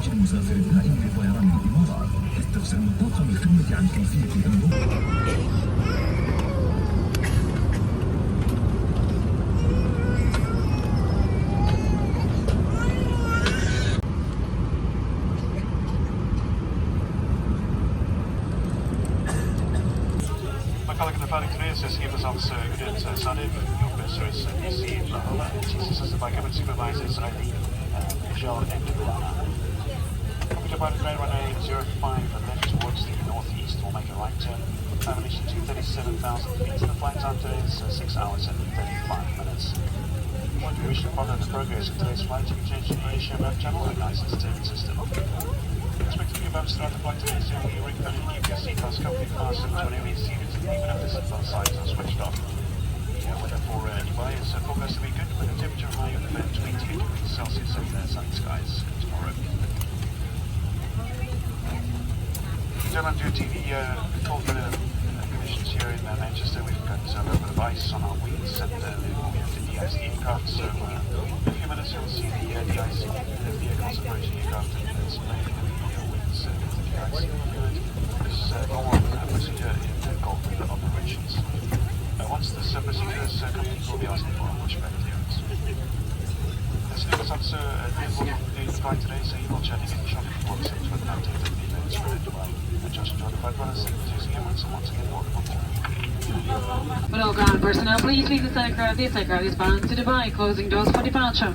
يمكن المسافر الدائم لطيران الإمارات استفسر من طاقم الخدمة عن كيفية النقل. Supervisors ID, visual and Computer pilot grade runway 05 and left towards the northeast. We'll make a right turn. Elevation 237,000 feet. The flight time today is 6 hours and 35 minutes. When we wish to follow the progress of today's flight, you can change the Asia map channel and license turn system. Expect to be about to start the flight today, so we recommend you keep your seatbelts comfortably fastened to an area seated, even if the seatbelt signs are switched off. Weather for Dubai is forecast to be good with a temperature high of 28 degrees Celsius and sunny skies tomorrow. Turn on to TV cold weather conditions here in Manchester. We've got a little bit of ice on our wings and we have the DXB aircraft, so in a few minutes you'll see the DIC, the vehicle separation aircraft, and it's playing the wings with the DIC fluid. This is normal procedure in cold weather operations. Once this procedure is complete, we'll be asking for a pushback clearance. This is officer doing the flight today, so he will chat in the shop before the service with an update of the events for Dubai. Just enjoy the flight runners and using Emirates, and once again, welcome on board. Will all ground personnel please leave this aircraft? This aircraft is bound to Dubai, closing doors for departure.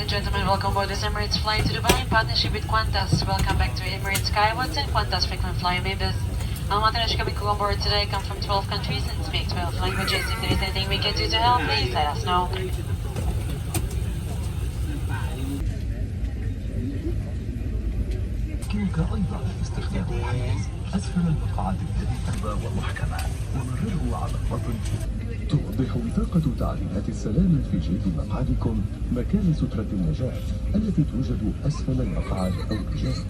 Gentlemen, welcome aboard this Emirates flight to Dubai in partnership with Qantas. Welcome back to Emirates Skywards and Qantas frequent flyer members. Our international crew on board today come from 12 countries and speak 12 languages. If there is anything we can do to help, please let us know. يمكنك أيضا استخدام الحاجز أسفل المقاعد الجديدة والمحكمة ومرره على البطن. توضح بطاقة تعليمات السلامة في جيب مقعدكم مكان سترة النجاة التي توجد أسفل المقعد أو الجانب.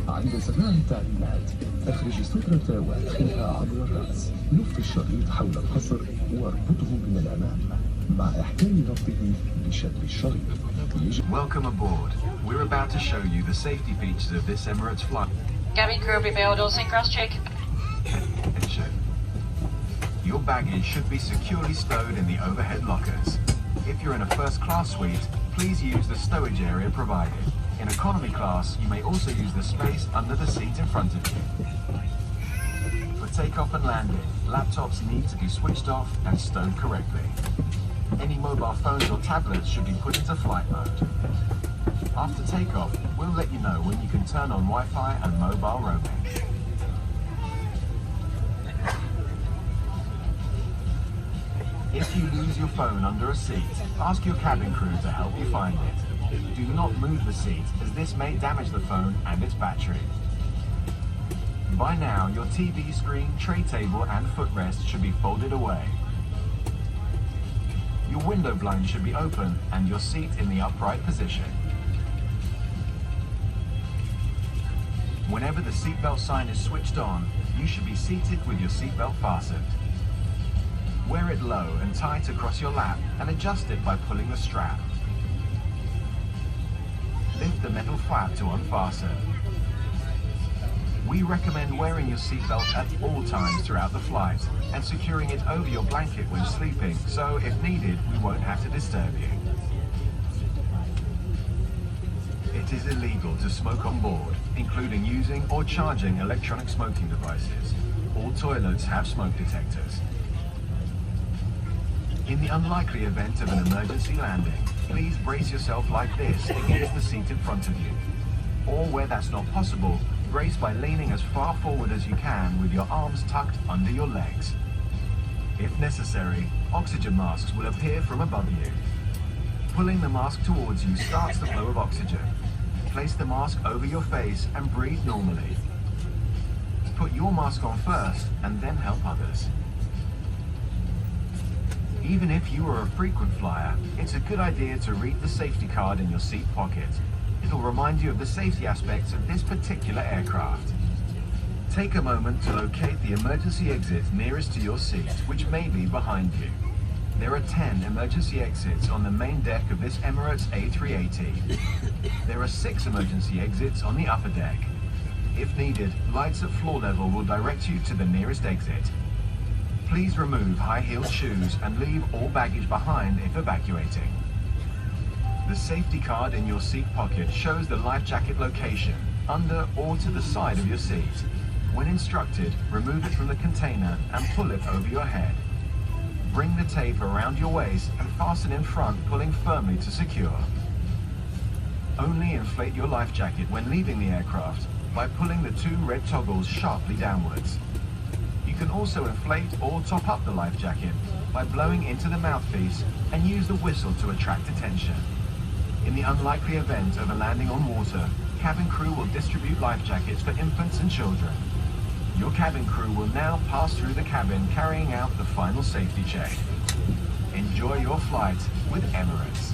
عند سماع التعليمات اخرج السترة وادخلها عبر الرأس. لف الشريط حول القصر واربطه من الأمام مع إحكام ربطه بشد الشريط. Welcome aboard. We're about to show you the safety features of this Emirates flight. Cabin crew, prepare all doors and cross-check. Your baggage should be securely stowed in the overhead lockers. If you're in a first-class suite, please use the stowage area provided. In economy class, you may also use the space under the seat in front of you. For takeoff and landing, laptops need to be switched off and stowed correctly. Any mobile phones or tablets should be put into flight mode. After takeoff, we'll let you know when you can turn on Wi-Fi and mobile roaming. If you lose your phone under a seat, ask your cabin crew to help you find it. Do not move the seat, as this may damage the phone and its battery. By now, your TV screen, tray table and footrest should be folded away. Your window blind should be open and your seat in the upright position. Whenever the seatbelt sign is switched on, you should be seated with your seatbelt fastened. Wear it low and tight across your lap and adjust it by pulling the strap. Lift the metal flap to unfasten. We recommend wearing your seatbelt at all times throughout the flight and securing it over your blanket when sleeping, so if needed, we won't have to disturb you. It is illegal to smoke on board, including using or charging electronic smoking devices. All toilets have smoke detectors. In the unlikely event of an emergency landing, please brace yourself like this against the seat in front of you. Or where that's not possible, brace by leaning as far forward as you can with your arms tucked under your legs. If necessary, oxygen masks will appear from above you. Pulling the mask towards you starts the flow of oxygen. Place the mask over your face and breathe normally. Put your mask on first and then help others. Even if you are a frequent flyer, it's a good idea to read the safety card in your seat pocket. It'll remind you of the safety aspects of this particular aircraft. Take a moment to locate the emergency exit nearest to your seat, which may be behind you. There are 10 emergency exits on the main deck of this Emirates A380. There are 6 emergency exits on the upper deck. If needed, lights at floor level will direct you to the nearest exit. Please remove high-heeled shoes and leave all baggage behind if evacuating. The safety card in your seat pocket shows the life jacket location, under or to the side of your seat. When instructed, remove it from the container and pull it over your head. Bring the tape around your waist and fasten in front, pulling firmly to secure. Only inflate your life jacket when leaving the aircraft by pulling the 2 red toggles sharply downwards. You can also inflate or top up the life jacket by blowing into the mouthpiece and use the whistle to attract attention. In the unlikely event of a landing on water, cabin crew will distribute life jackets for infants and children. Your cabin crew will now pass through the cabin carrying out the final safety check. Enjoy your flight with Emirates.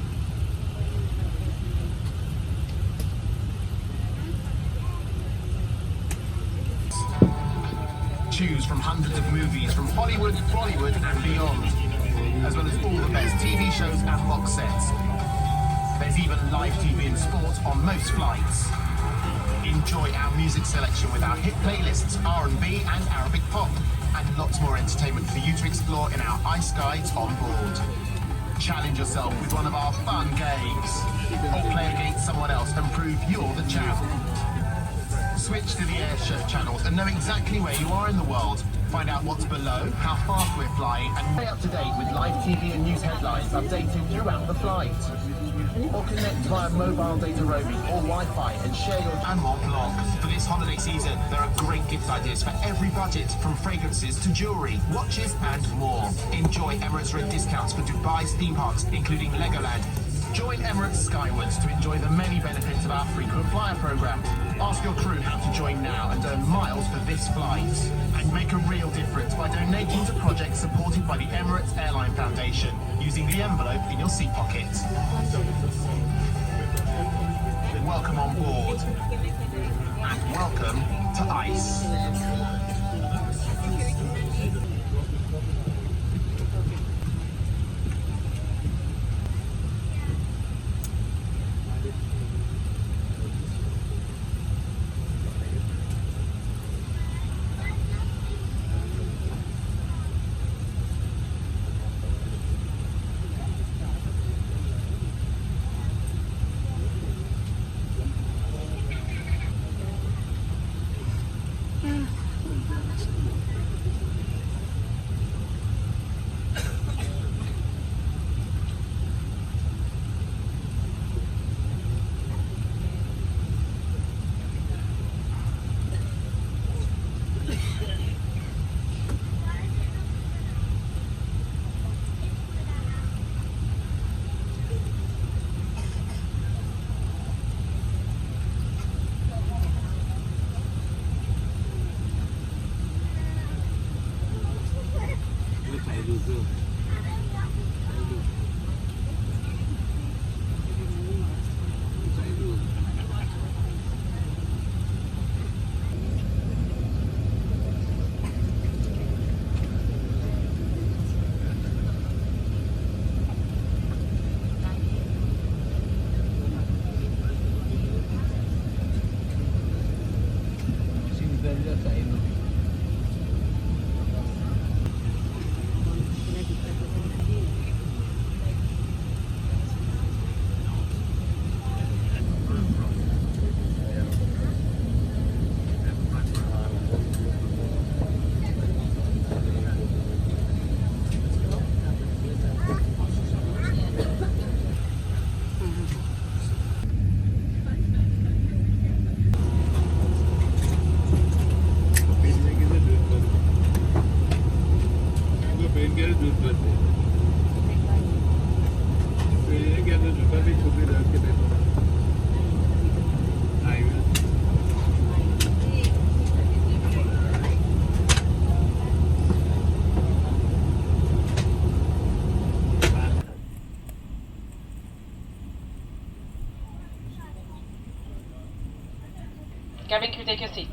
Choose from hundreds of movies from Hollywood, Bollywood and beyond, as well as all the best TV shows and box sets. There's even live TV and sport on most flights. Enjoy our music selection with our hit playlists, R&B and Arabic pop, and lots more entertainment for you to explore in our ice guides on board. Challenge yourself with one of our fun games, or play against someone else and prove you're the champ. Switch to the air show channels and know exactly where you are in the world. Find out what's below, how fast we're flying, and stay up to date with live TV and news headlines updated throughout the flight. Or connect via mobile data roaming or Wi-Fi and share your and more blog. For this holiday season, there are great gift ideas for every budget, from fragrances to jewellery, watches and more. Enjoy Emirates Red discounts for Dubai's theme parks, including Legoland. Join Emirates Skywards to enjoy the many benefits of our frequent flyer programme. Ask your crew how to join now and earn miles for this flight. And make a real difference by donating to projects supported by the Emirates Airline Foundation using the envelope in your seat pocket. Welcome on board. And welcome to ICE. Cabin crew, take your seats.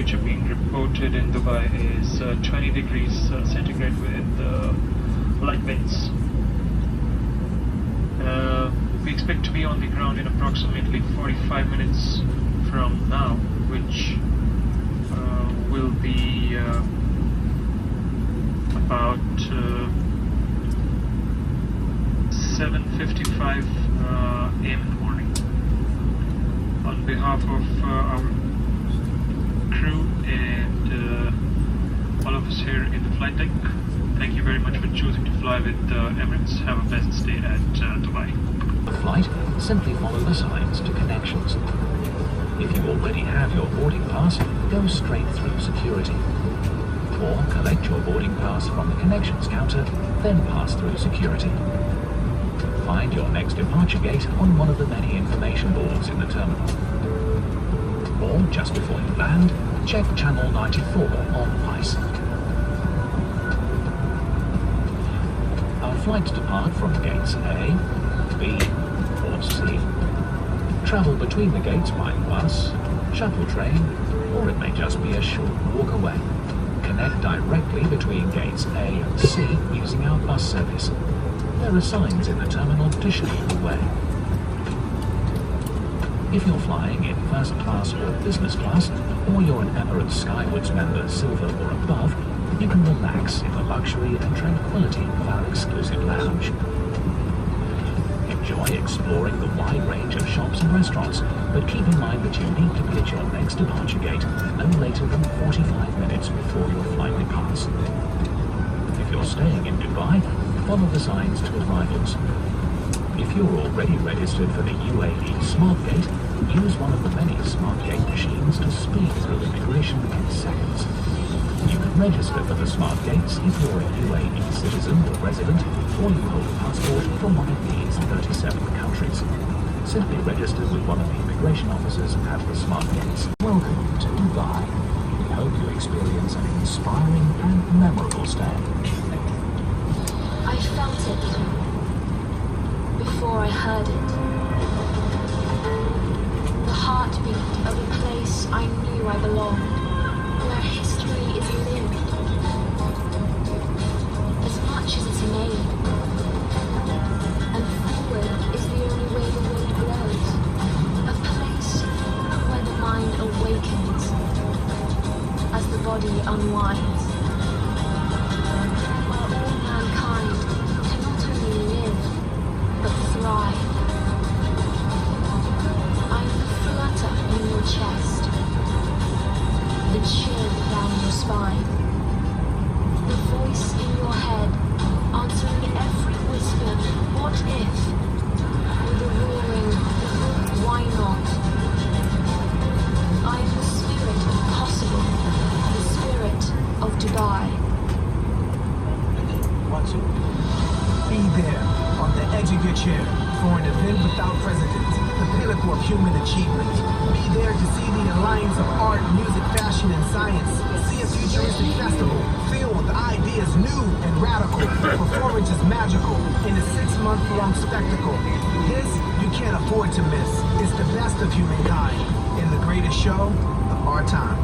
temperature being reported in Dubai is 20 degrees centigrade with light winds. We expect to be on the ground in approximately 45 minutes from now, which will be about 7:55 a.m. in the morning. On behalf of our crew and all of us here in the flight deck, thank you very much for choosing to fly with Emirates. Have a pleasant stay at Dubai. Flight, simply follow the signs to connections. If you already have your boarding pass, go straight through security. Or collect your boarding pass from the connections counter, then pass through security. Find your next departure gate on one of the many information boards in the terminal. Or just before you land, check channel 94 on eyesight. Our flights depart from gates A, B, or C. Travel between the gates by bus, shuttle train, or it may just be a short walk away. Connect directly between gates A and C using our bus service. There are signs in the terminal to show you the way. If you're flying in first class or business class, or you're an Emirates Skywards member Silver or above, you can relax in the luxury and tranquility of our exclusive lounge. Enjoy exploring the wide range of shops and restaurants, but keep in mind that you need to be at your next departure gate no later than 45 minutes before your flight departs. If you're staying in Dubai, follow the signs to arrivals. If you're already registered for the UAE Smart Gate, use one of the many Smart Gate machines to speed through immigration in seconds. You can register for the Smart Gates if you're a UAE citizen or resident, or you hold a passport from one of these 37 countries. Simply register with one of the immigration officers at the Smart Gates. Welcome to Dubai. We hope you experience an inspiring and memorable stay. I felt it before I heard it. The heartbeat of a place I knew I belonged, where history is lived as much as it's innate, and forward is the only way the wind blows. A place where the mind awakens as the body unwinds. Mankind can not only live, but thrive. I'm the flutter in your chest, the chill down your spine, the voice in your head answering every whisper, what if, with a roaring, why not? I'm the spirit of possible, the spirit of Dubai. Be there, on the edge of your chair, for an event without precedent, the pinnacle of human achievement. Be there to see the alliance of art, music, fashion, and science. See a futuristic festival filled with ideas new and radical. Performance is magical in a 6-month-long spectacle. This you can't afford to miss. It's the best of humankind in the greatest show of our time.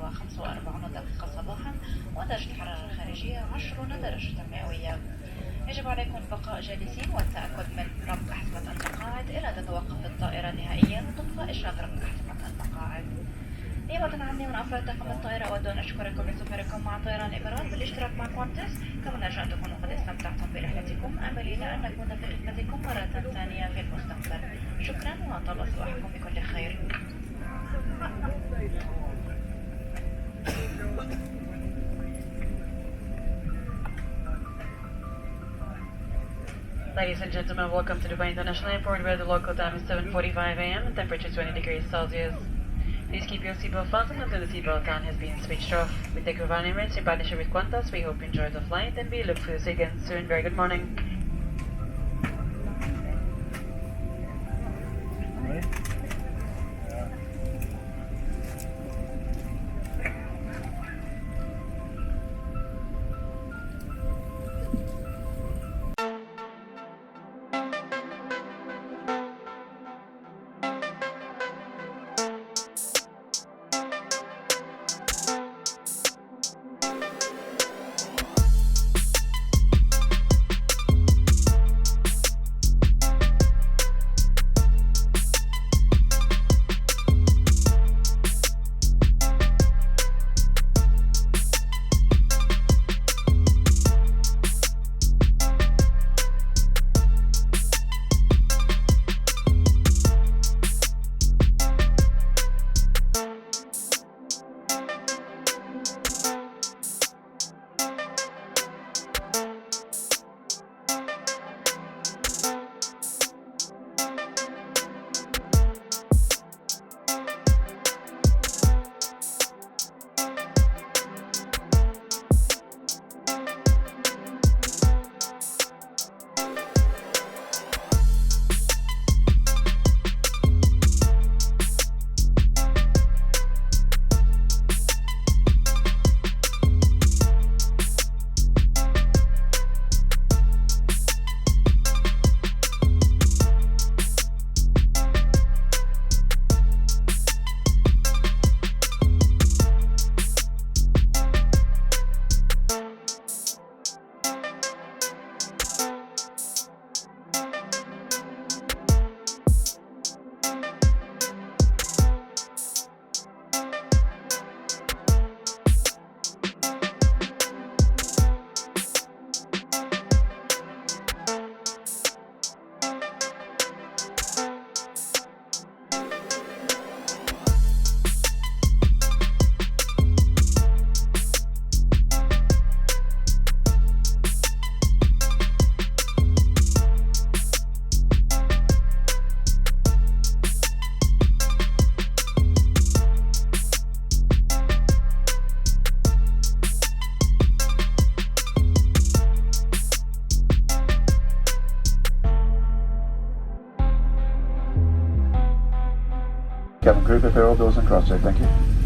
و45 صباحا، ودرجة الحرارة الخارجية 20 درجة مئوية. يجب عليكم البقاء جالسين والتأكد من ربط أحزمة المقاعد إلى تتوقف الطائرة نهائيا وتطفأ إشراف ربط أحزمة المقاعد. نيابة عني من أفراد طاقم الطائرة أود أن أشكركم لسفركم مع طيران الإمارات بالاشتراك مع كوانتس، كما نرجو أن تكونوا قد استمتعتم برحلتكم، آملين أن نكون في خدمتكم مرة ثانية في المستقبل. شكرا وطاب صباحكم بكل خير. Ladies and gentlemen, welcome to Dubai International Airport, where the local time is 7:45 a.m. and temperature 20 degrees Celsius. Please keep your seatbelt fastened until the seatbelt sign has been switched off. We take over Emirates in partnership with Qantas. We hope you enjoy the flight and we look forward to see you again soon. Very good morning. Cabin crew, prepare all doors and cross check, thank you.